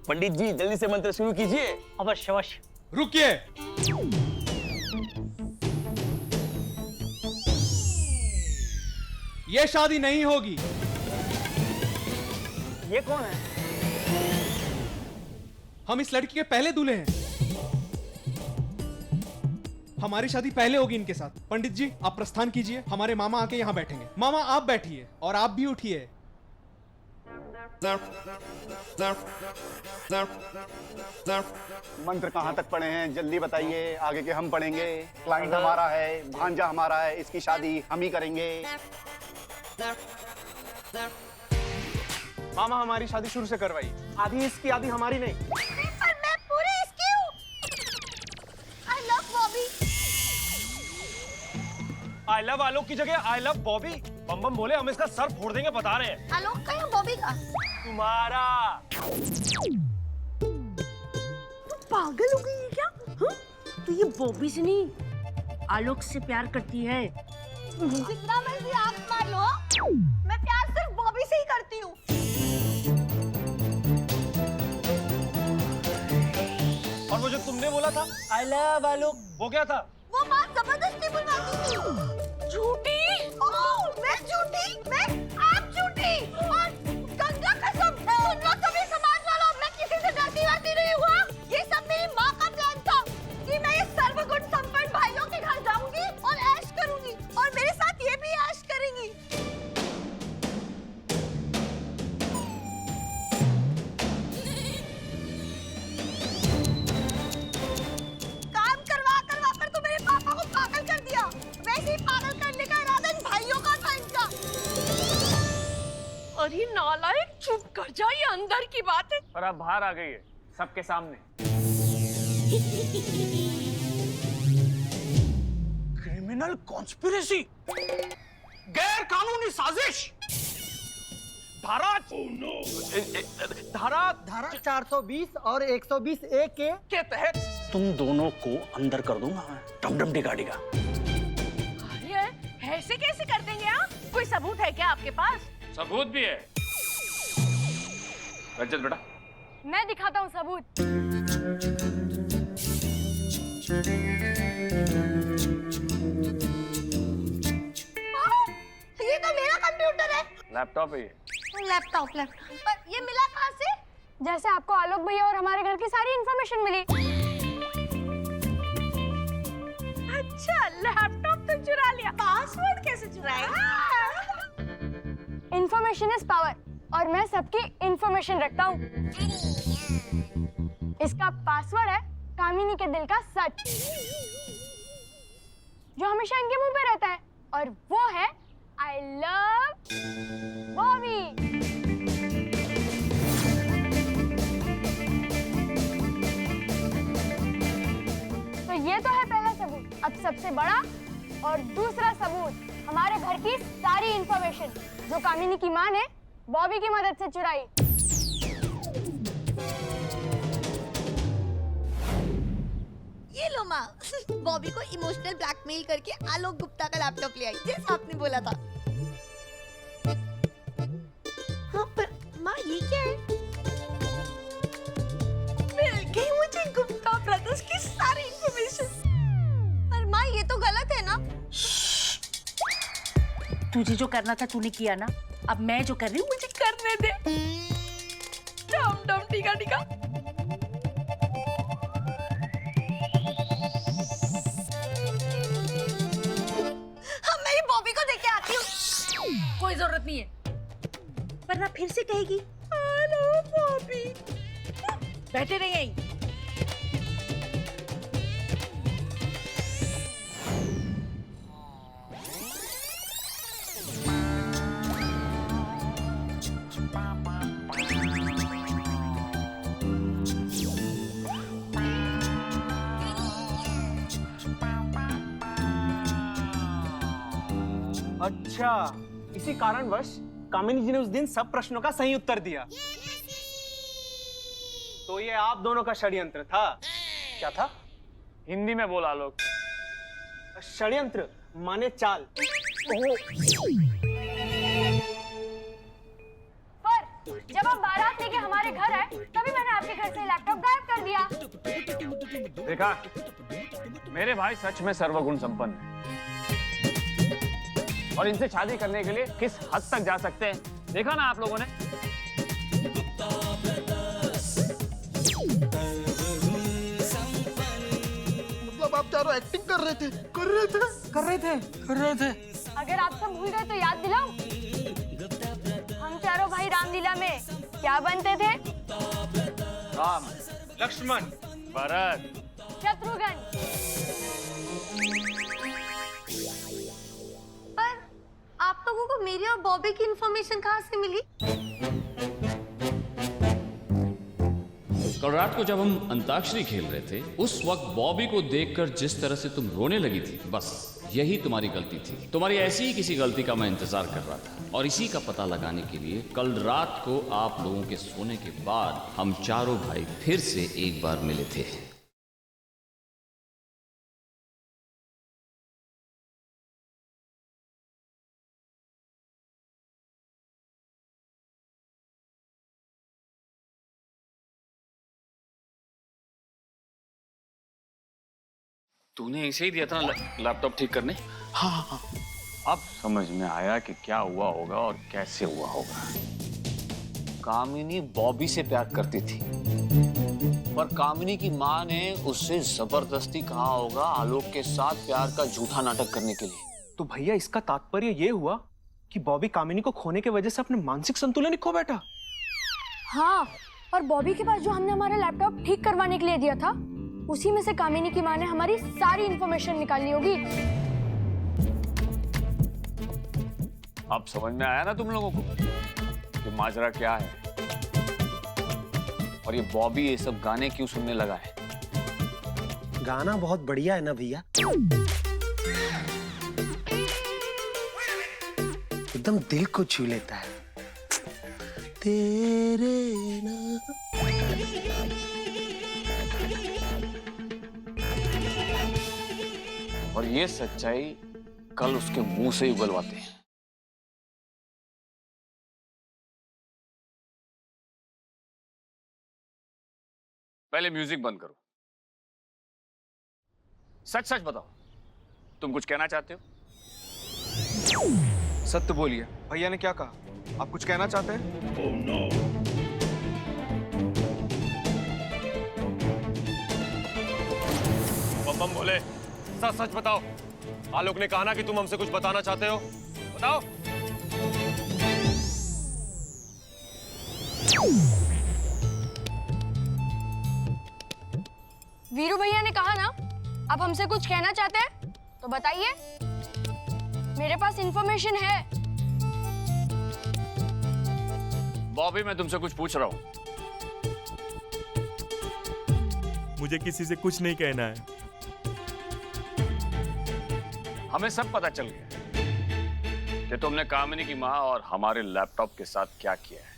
पंडित जी जल्दी से मंत्र शुरू कीजिए। अवश्य अवश्य। रुकिए। ये शादी नहीं होगी। ये कौन है? हम इस लड़की के पहले दूल्हे हैं। हमारी शादी पहले होगी इनके साथ। पंडित जी आप प्रस्थान कीजिए, हमारे मामा आके यहाँ बैठेंगे। मामा आप बैठिए और आप भी उठिए। मंत्र कहाँ तक पढ़े हैं जल्दी बताइए, आगे के हम पढ़ेंगे। क्लाइंट हमारा है, भांजा हमारा है, इसकी शादी हम ही करेंगे। मामा हमारी शादी शुरू से करवाई, आधी इसकी आधी हमारी नहीं। पर मैं पूरी इसकी हूँ। I love Bobby. I love Alok की जगह आई लव बॉबी। बम बम बोले हम इसका सर फोड़ देंगे, बता रहे हैं। आलोक का या बॉबी का? तुम्हारा। तू पागल हो गई है क्या? हाँ? तो ये बॉबी से नहीं आलोक से प्यार करती है। जितना मर्जी आप मार लो, मैं प्यार सिर्फ बॉबी से ही करती हूँ। और वो जो तुमने बोला था आई लव आलोक, वो क्या था? वो बात जबरदस्ती बुलवाती थी। झूठी? ओह, मैं झूठी? मैं आप झूठी? और गंगा कसम, सुन लो सभी समाज वालों, मैं किसी से डरती वरती नहीं हुआ। ये सब मेरी माँ का प्लान था कि मैं इस सर्वगुण संपन्न भाइयों के घर जाऊंगी और ऐश करूंगी, और मेरे साथ ये भी ऐश करेंगी। काम करवा करवा कर तो मेरे पापा को पागल कर दिया। वैसे ही पागल करने का इरादा इन भाइयों का था इनका। अरे नालायक, चुप कर जा, ये अंदर की बात है। और अब बाहर आ गई है सबके सामने। क्रिमिनल कॉन्स्पिरेसी, गैर कानूनी साजिश, धारा धारा 420 और 120 ए के तहत तुम दोनों को अंदर कर दूंगा मैं, डम डिगा। अरे ऐसे कैसे कर देंगे आप? कोई सबूत है क्या आपके पास? सबूत भी है। रजत बेटा, मैं दिखाता हूँ सबूत। ये तो मेरा कंप्यूटर है। लैपटॉप है ये। लैपटॉप पर ये मिला कहाँ से? जैसे आपको आलोक भैया और हमारे घर की सारी इन्फॉर्मेशन मिली। अच्छा, लैपटॉप तो चुरा लिया। पासवर्ड कैसे चुराएगा? इन्फॉर्मेशन इज पावर, और मैं सबकी इन्फॉर्मेशन रखता हूँ। इसका पासवर्ड है कामिनी के दिल का सच, जो हमेशा इनके मुंह पे रहता है, और वो है आई लव बॉबी। तो ये तो है पहला सबूत। अब सबसे बड़ा और दूसरा सबूत, हमारे घर की सारी इंफॉर्मेशन जो कामिनी की माँ ने बॉबी की मदद से चुराई। ये लो माँ, बॉबी को इमोशनल ब्लैकमेल करके आलोक गुप्ता का लैपटॉप ले आई, जैसा आपने बोला था। हाँ पर माँ ये क्या है? मिल गई मुझे गुप्ता ब्रदर्स की सारी इंफॉर्मेशन। पर माँ ये तो गलत है ना? तुझे जो करना था तूने किया ना, अब मैं जो कर रही हूँ मुझे करने दे। डम डम टिका टिका। हाँ मैं ये बॉबी को देके आती हूँ। कोई जरूरत नहीं है, वरना फिर से कहेगी हेलो बॉबी। बैठे रहिए यहीं। अच्छा, इसी कारणवश कामिनी जी ने उस दिन सब प्रश्नों का सही उत्तर दिया। तो ये आप दोनों का षड्यंत्र था। क्या था? हिंदी में बोला लोग। षड्यंत्र माने चाल। पर जब आप बारात लेके हमारे घर आए, तभी मैंने आपके घर से लैपटॉप गायब कर दिया। देखा, मेरे भाई सच में सर्वगुण संपन्न है और इनसे शादी करने के लिए किस हद तक जा सकते हैं देखा ना आप लोगों ने। मतलब आप चारों एक्टिंग कर रहे थे? अगर आप सब भूल गए तो याद दिलाओ, हम चारों भाई रामलीला में क्या बनते थे? राम, लक्ष्मण, भरत, शत्रुघ्न। पर आप लोगों को मेरी और बॉबी की इंफॉर्मेशन कहाँ से मिली? कल रात को जब हम अंताक्षरी खेल रहे थे, उस वक्त बॉबी को देखकर जिस तरह से तुम रोने लगी थी, बस यही तुम्हारी गलती थी। तुम्हारी ऐसी ही किसी गलती का मैं इंतजार कर रहा था और इसी का पता लगाने के लिए कल रात को आप लोगों के सोने के बाद हम चारों भाई फिर से एक बार मिले थे। तूने इसे ही दिया था ना लैपटॉप ठीक करने? हाँ। अब समझ में आया कि क्या हुआ होगा और कैसे हुआ होगा। कामिनी बॉबी से प्यार करती थी, पर कामिनी की माँ ने उससे जबरदस्ती कहा होगा आलोक के साथ प्यार का झूठा नाटक करने के लिए। तो भैया इसका तात्पर्य ये हुआ कि बॉबी कामिनी को खोने की वजह से अपने मानसिक संतुलन ही खो बैठा। हाँ, और बॉबी के पास जो हमने हमारा लैपटॉप ठीक करवाने के लिए दिया था, उसी में से कामिनी की माँ ने हमारी सारी इंफॉर्मेशन निकाली होगी। अब समझ में आया ना तुम लोगों को कि माजरा क्या है और ये बॉबी ये सब गाने क्यों सुनने लगा है। गाना बहुत बढ़िया है ना भैया, एकदम दिल को छू लेता है। तेरे ना और ये सच्चाई कल उसके मुंह से ही उगलवाते हैं। पहले म्यूजिक बंद करो। सच सच बताओ, तुम कुछ कहना चाहते हो? सत्य बोलिए, भैया ने क्या कहा? आप कुछ कहना चाहते हैं? बम बोले, सच सच बताओ। आलोक ने कहा ना कि तुम हमसे कुछ बताना चाहते हो, बताओ। वीरू भैया ने कहा ना, आप हमसे कुछ कहना चाहते हैं तो बताइए, मेरे पास इंफॉर्मेशन है। बॉबी, मैं तुमसे कुछ पूछ रहा हूं। मुझे किसी से कुछ नहीं कहना है। हमें सब पता चल गया कि तुमने कामिनी की माँ और हमारे लैपटॉप के साथ क्या किया है।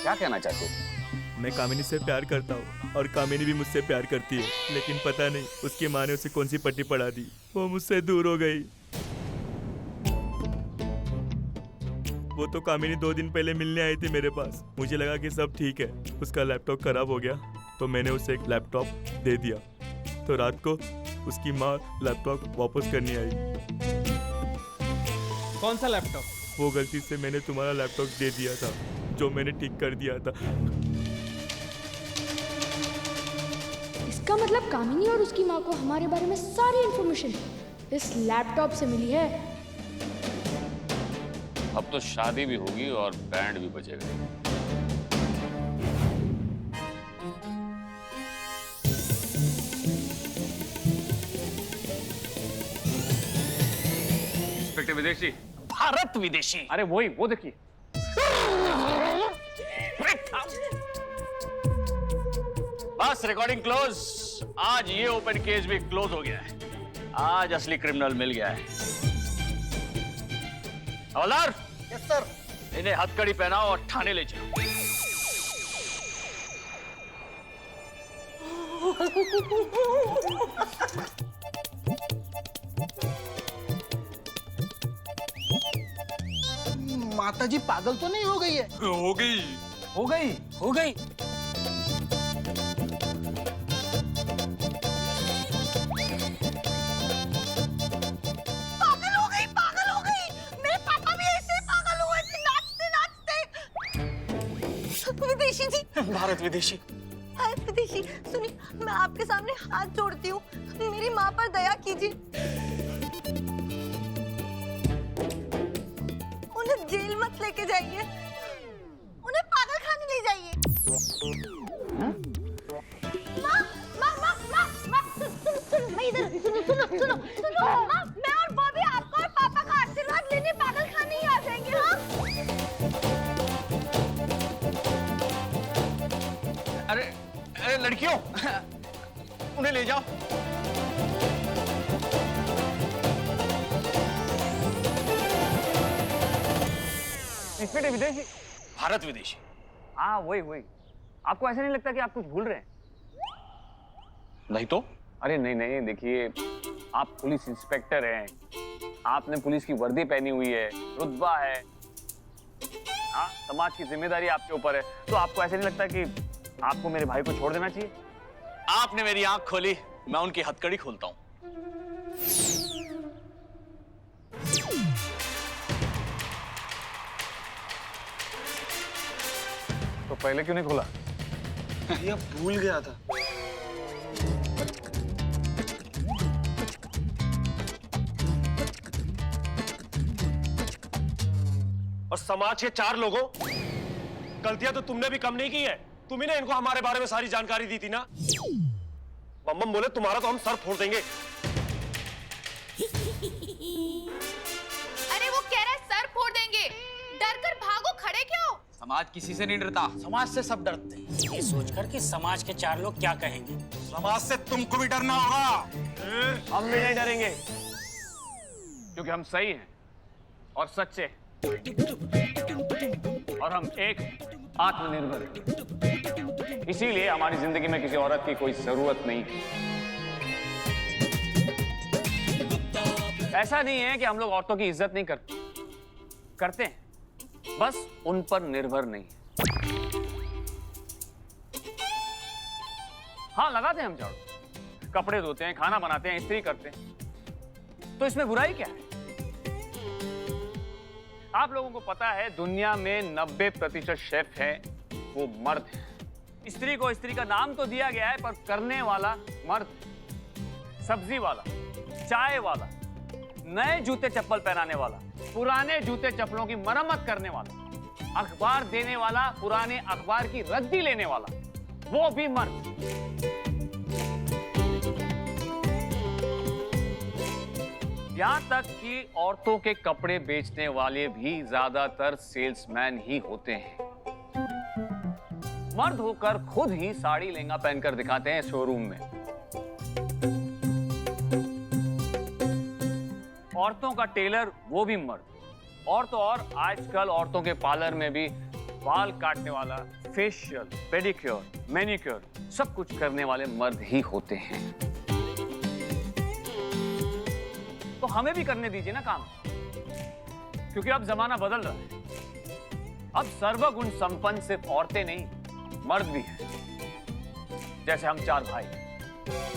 क्या कहना चाहते हो? मैं कामिनी से प्यार करता हूँ और कामिनी भी मुझसे प्यार करती है, लेकिन पता नहीं उसकी माँ ने उसे कौन सी पट्टी पढ़ा दी, वो मुझसे दूर हो गई। वो तो कामिनी 2 दिन पहले मिलने आई थी मेरे पास। मुझे लगा कि सब ठीक है, उसका लैपटॉप खराब हो गया तो मैंने उसे एक लैपटॉप दे दिया। तो रात को उसकी माँ लैपटॉप वापस करने आई। कौन सा लैपटॉप? वो गलती से मैंने तुम्हारा लैपटॉप दे दिया था, जो मैंने ठीक कर दिया था। इसका मतलब कामिनी और उसकी माँ को हमारे बारे में सारी इंफॉर्मेशन इस लैपटॉप से मिली है। अब तो शादी भी होगी और बैंड भी बजेगा। इंस्पेक्टर विदेशी। भारत विदेशी। अरे वो देखिए। बस रिकॉर्डिंग क्लोज। आज ये ओपन केस भी क्लोज हो गया है। आज असली क्रिमिनल मिल गया है। हवलदार, यस सर। इन्हें हथकड़ी पहनाओ और थाने ले जाओ। माता जी पागल तो नहीं हो गई है? हो गई। हो गई, हो गई। पागल हो गई, पागल हो गई। मेरे पापा भी ऐसे ही पागल हुए थे, नाचते नाचते। विदेशी जी। भारत विदेशी। भारत विदेशी, सुनिए, मैं आपके सामने हाथ जोड़ती हूँ, मेरी माँ पर दया कीजिए। उन्हें जेल मत लेके जाइए, उन्हें पागल खाने ले जाइए। माँ, माँ, माँ, माँ, माँ, सुनो, मैं इधर, सुनो, माँ, मैं और बॉबी आपका और पापा का आशीर्वाद लेने पागल खाने ही आ जाएंगे, हाँ? अरे लड़कियों, उन्हें ले जाओ। इंस्पेक्टर विदेशी। भारत विदेशी। हाँ वही। आपको ऐसा नहीं लगता कि आप कुछ भूल रहे हैं? नहीं तो? अरे नहीं, देखिए, आप पुलिस इंस्पेक्टर हैं, आपने पुलिस की वर्दी पहनी हुई है, रुतबा है, हाँ, समाज की जिम्मेदारी आपके ऊपर है, तो आपको ऐसा नहीं लगता कि आपको मेरे भाई को छोड़ देना चाहिए? आपने मेरी आंख खोली, मैं उनकी हथकड़ी खोलता हूं। तो पहले क्यों नहीं खोला? भैया भूल गया था। और समाज के 4 लोगों, गलतियां तो तुमने भी कम नहीं की है। तुम ही ने इनको हमारे बारे में सारी जानकारी दी थी ना। बम बोले तुम्हारा तो हम सर फोड़ देंगे। अरे वो कह रहा है सर फोड़ देंगे, डर कर भागो, खड़े क्यों? समाज किसी से नहीं डरता। समाज से सब डरते हैं, ये सोचकर कि समाज के 4 लोग क्या कहेंगे। समाज से तुमको भी डरना होगा। हम भी नहीं डरेंगे, क्योंकि हम सही हैं और सच्चे, और हम एक आत्मनिर्भर हैं। इसीलिए हमारी जिंदगी में किसी औरत की कोई जरूरत नहीं है। ऐसा नहीं है कि हम लोग औरतों की इज्जत नहीं करते हैं, बस उन पर निर्भर नहीं है। हाँ, लगाते हैं हम झाड़ू, कपड़े धोते हैं, खाना बनाते हैं, इस्त्री करते हैं, तो इसमें बुराई क्या है? आप लोगों को पता है दुनिया में 90% शेफ हैं वो मर्द हैं। स्त्री को स्त्री का नाम तो दिया गया है, पर करने वाला मर्द। सब्जी वाला, चाय वाला, नए जूते चप्पल पहनाने वाला, पुराने जूते चप्पलों की मरम्मत करने वाला, अखबार देने वाला, पुराने अखबार की रद्दी लेने वाला, वो भी मर्द। यहां तक कि औरतों के कपड़े बेचने वाले भी ज्यादातर सेल्समैन ही होते हैं। मर्द होकर खुद ही साड़ी लहंगा पहनकर दिखाते हैं शोरूम में। औरतों का टेलर, वो भी मर्द। और तो और आजकल औरतों के पार्लर में भी बाल काटने वाला, फेशियल, पेडिक्योर, मैनिक्योर, सब कुछ करने वाले मर्द ही होते हैं। तो हमें भी करने दीजिए ना काम, क्योंकि अब जमाना बदल रहा है। अब सर्वगुण संपन्न सिर्फ औरतें नहीं, मर्द भी हैं, जैसे हम 4 भाई।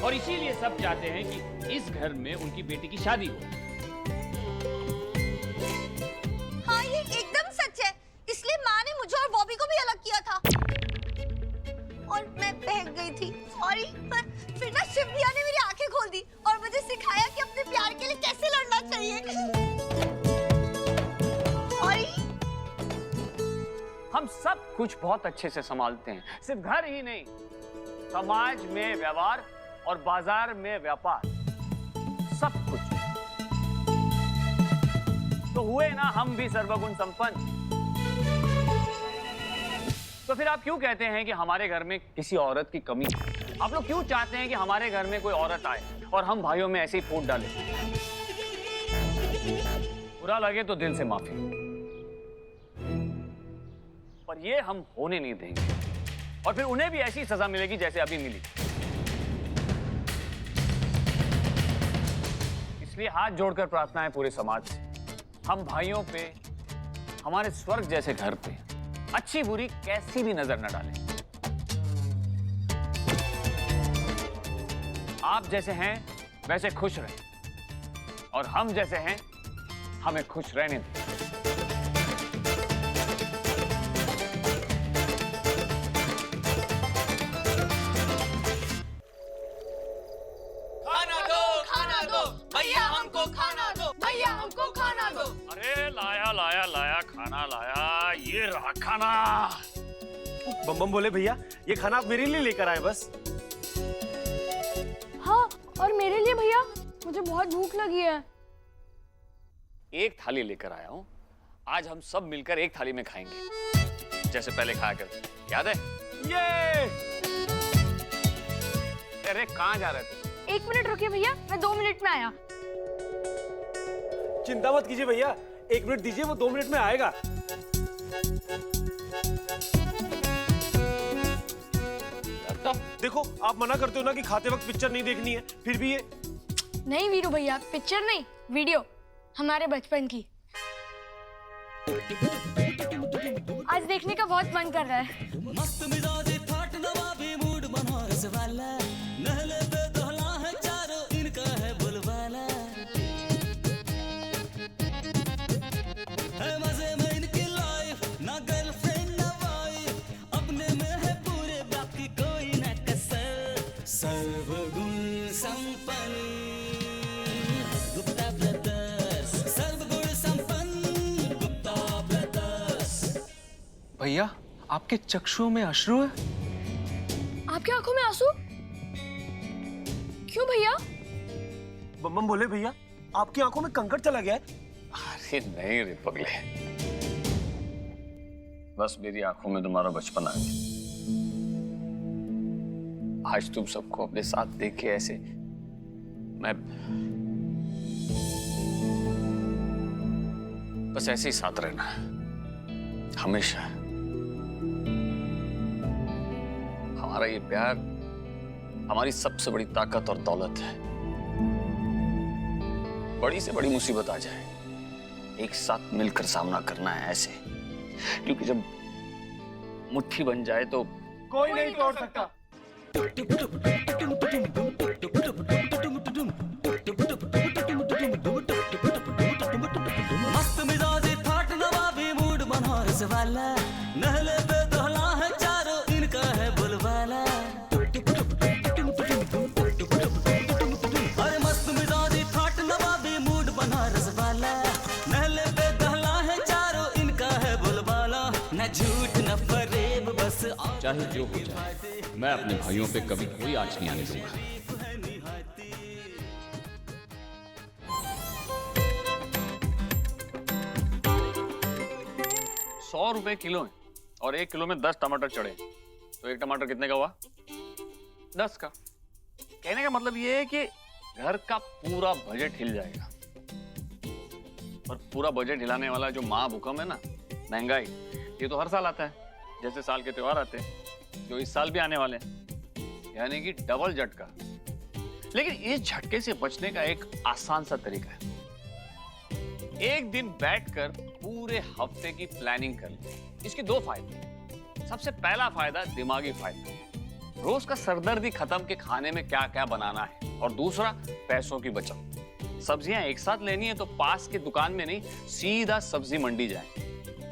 और इसीलिए सब चाहते हैं कि इस घर में उनकी बेटी की शादी हो। हाँ, ये एकदम सच है, इसलिए माँ ने मुझे और बॉबी को भी अलग किया था, और मैं बहक गई थी, सॉरी। पर फिर ना शिव भैया ने मेरी आंखें खोल दी और मुझे सिखाया कि अपने प्यार के लिए कैसे लड़ना चाहिए। सॉरी। हम सब कुछ बहुत अच्छे से संभालते हैं, सिर्फ घर ही नहीं, समाज में व्यवहार और बाजार में व्यापार, सब कुछ। तो हुए ना हम भी सर्वगुण संपन्न। तो फिर आप क्यों कहते हैं कि हमारे घर में किसी औरत की कमी है? आप लोग क्यों चाहते हैं कि हमारे घर में कोई औरत आए और हम भाइयों में ऐसे ही फूट डालें? बुरा लगे तो दिल से माफी, पर ये हम होने नहीं देंगे और फिर उन्हें भी ऐसी सजा मिलेगी जैसे अभी मिली। इसलिए हाथ जोड़कर प्रार्थना है पूरे समाज से, हम भाइयों पे, हमारे स्वर्ग जैसे घर पे अच्छी बुरी कैसी भी नजर न डालें। आप जैसे हैं वैसे खुश रहें और हम जैसे हैं हमें खुश रहने दें। खाना दो भैया, हमको खाना दो भैया, हमको खाना दो। अरे लाया लाया लाया खाना लाया, ये रहा खाना। बम बम बोले भैया ये खाना आप मेरे लिए लेकर आए बस। हाँ, और मेरे लिए भैया, मुझे बहुत भूख लगी है। एक थाली लेकर आया हूं, आज हम सब मिलकर एक थाली में खाएंगे जैसे पहले खाया करते, याद है? ये अरे कहाँ जा रहे थे? 1 मिनट रुकिए भैया, मैं 2 मिनट में आया। चिंता मत कीजिए भैया, 1 मिनट दीजिए, वो 2 मिनट में आएगा। देखो आप मना करते हो ना कि खाते वक्त पिक्चर नहीं देखनी है, फिर भी ये। नहीं वीरू भैया, पिक्चर नहीं, वीडियो हमारे बचपन की। आज देखने का बहुत मन कर रहा है। मस्त मिजाज ठाट नवाबी मूड बनारस वाला, नहले पे दहला है चारों इनका है बुलवाला। है मजे में इनकी लाइफ, ना गर्लफ्रेंड ना वाइफ, अपने में है पूरे बाकी कोई ना कसर। सर्वगुण संपन्न गुप्ता ब्रदर्स, सर्वगुण संपन्न गुप्ता ब्रदर्स। भैया आपके चक्षुओं में अश्रु है। आपकी आंखों में आंसू? क्यों भैया? बम बम बोले भैया आपकी आंखों में कंकड़ चला गया है। अरे नहीं रे पगले, बस मेरी आंखों में तुम्हारा बचपन आ गया। आज तुम सबको अपने साथ देख के ऐसे मैं बस ऐसे ही साथ रहना हमेशा। हमारा ये प्यार हमारी सबसे बड़ी ताकत और दौलत है। बड़ी से बड़ी मुसीबत आ जाए, एक साथ मिलकर सामना करना है ऐसे, क्योंकि जब मुट्ठी बन जाए तो कोई नहीं तोड़ सकता। मस्त मिजाज ठाट नवाबी मूड बनारस वाला, नहले पे दहला है चारों इनका है बुलवाला। अरे मस्त मिजाज ठाट नवाबी मूड बनारस वाला, नहले पे दहला है चारों इनका है बुलवाला। न झूठ न फरेब बस चाहे जो हो जाए, मैं अपने भाइयों पे कभी कोई आँच नहीं आने दूंगा। 100 रुपए किलो है और 1 किलो में 10 टमाटर चढ़े, तो 1 टमाटर कितने का हुआ? 10 का। कहने का मतलब ये है कि घर का पूरा बजट हिल जाएगा। और पूरा बजट हिलाने वाला जो महाभूकंप है ना, महंगाई, ये तो हर साल आता है, जैसे साल के त्योहार आते हैं, जो इस साल भी आने वाले हैं, यानी कि डबल झटका। लेकिन इस झटके से बचने का एक आसान सा तरीका है। एक दिन बैठकर पूरे हफ्ते की प्लानिंग कर ले। इसके 2 फायदे। सबसे पहला फायदा दिमागी फायदा, रोज का सरदर्दी खत्म के खाने में क्या क्या बनाना है, और दूसरा पैसों की बचत। सब्जियां एक साथ लेनी है तो पास की दुकान में नहीं, सीधा सब्जी मंडी जाए।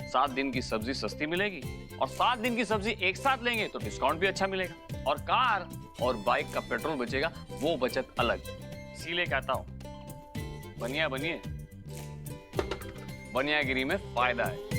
7 दिन की सब्जी सस्ती मिलेगी, और 7 दिन की सब्जी एक साथ लेंगे तो डिस्काउंट भी अच्छा मिलेगा, और कार और बाइक का पेट्रोल बचेगा, वो बचत अलग। इसीलिए कहता हूं बनिया बनिए, बनियागिरी में फायदा है।